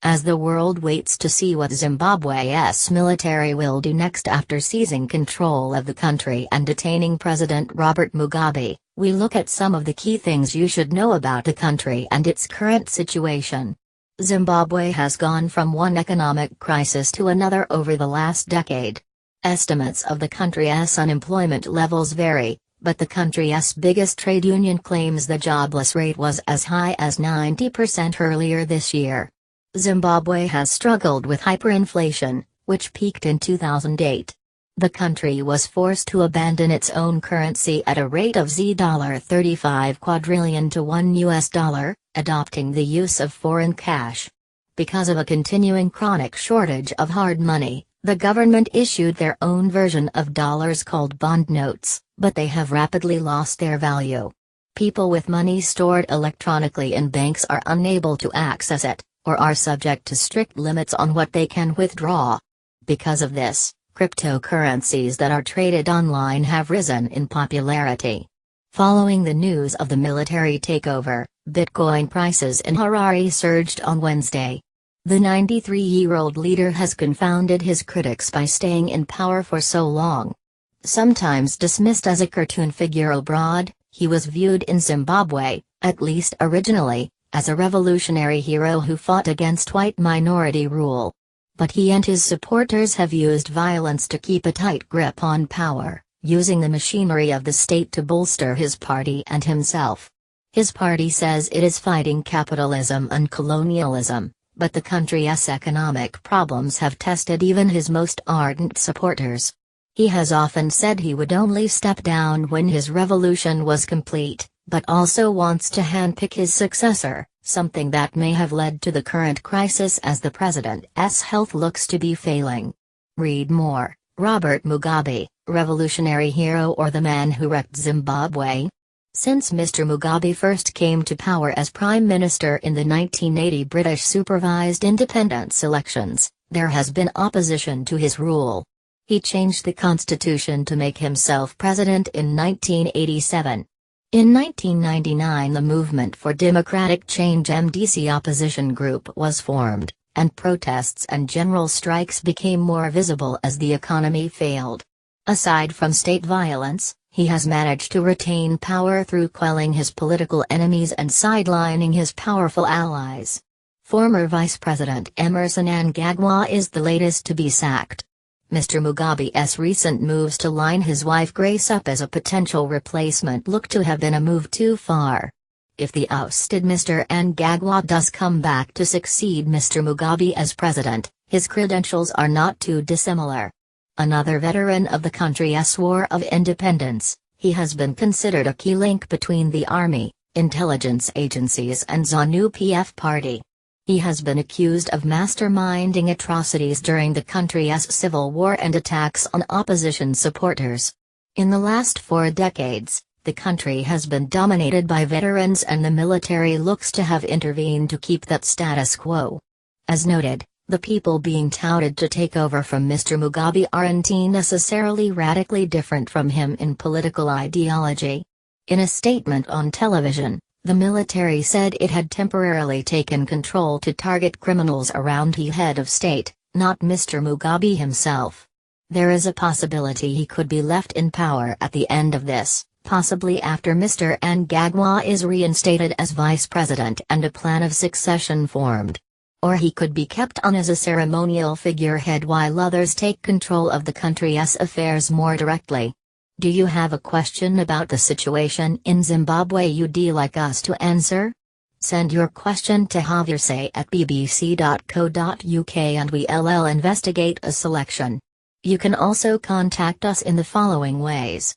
as the world waits to see what Zimbabwe's military will do next after seizing control of the country and detaining President Robert Mugabe. We look at some of the key things you should know about the country and its current situation. Zimbabwe has gone from one economic crisis to another over the last decade. Estimates of the country's unemployment levels vary, but the country's biggest trade union claims the jobless rate was as high as 90% earlier this year. Zimbabwe has struggled with hyperinflation, which peaked in 2008. The country was forced to abandon its own currency at a rate of $35 quadrillion to $1, adopting the use of foreign cash. Because of a continuing chronic shortage of hard money, the government issued their own version of dollars called bond notes, but they have rapidly lost their value. People with money stored electronically in banks are unable to access it, or are subject to strict limits on what they can withdraw. Because of this, cryptocurrencies that are traded online have risen in popularity. Following the news of the military takeover, Bitcoin prices in Harare surged on Wednesday. The 93-year-old leader has confounded his critics by staying in power for so long. Sometimes dismissed as a cartoon figure abroad, he was viewed in Zimbabwe, at least originally, as a revolutionary hero who fought against white minority rule. But he and his supporters have used violence to keep a tight grip on power, using the machinery of the state to bolster his party and himself. His party says it is fighting capitalism and colonialism, but the country's economic problems have tested even his most ardent supporters. He has often said he would only step down when his revolution was complete, but also wants to handpick his successor, something that may have led to the current crisis as the president's health looks to be failing. Read more: Robert Mugabe, revolutionary hero or the man who wrecked Zimbabwe? Since Mr. Mugabe first came to power as Prime Minister in the 1980 British-supervised independence elections, there has been opposition to his rule. He changed the constitution to make himself president in 1987. In 1999 the Movement for Democratic Change (MDC) opposition group was formed, and protests and general strikes became more visible as the economy failed. Aside from state violence, he has managed to retain power through quelling his political enemies and sidelining his powerful allies. Former Vice President Emmerson Mnangagwa is the latest to be sacked. Mr. Mugabe's recent moves to line his wife Grace up as a potential replacement look to have been a move too far. If the ousted Mr. Mnangagwa does come back to succeed Mr. Mugabe as president, his credentials are not too dissimilar. Another veteran of the country's war of independence, he has been considered a key link between the army, intelligence agencies and ZANU-PF party. He has been accused of masterminding atrocities during the country's civil war and attacks on opposition supporters. In the last 4 decades, the country has been dominated by veterans and the military looks to have intervened to keep that status quo. As noted, the people being touted to take over from Mr. Mugabe aren't necessarily radically different from him in political ideology. In a statement on television, the military said it had temporarily taken control to target criminals around the head of state, not Mr. Mugabe himself. There is a possibility he could be left in power at the end of this, possibly after Mr. Mnangagwa is reinstated as vice president and a plan of succession formed. Or he could be kept on as a ceremonial figurehead while others take control of the country's affairs more directly. Do you have a question about the situation in Zimbabwe you'd like us to answer? Send your question to javier@bbc.co.uk and we'll investigate a selection. You can also contact us in the following ways: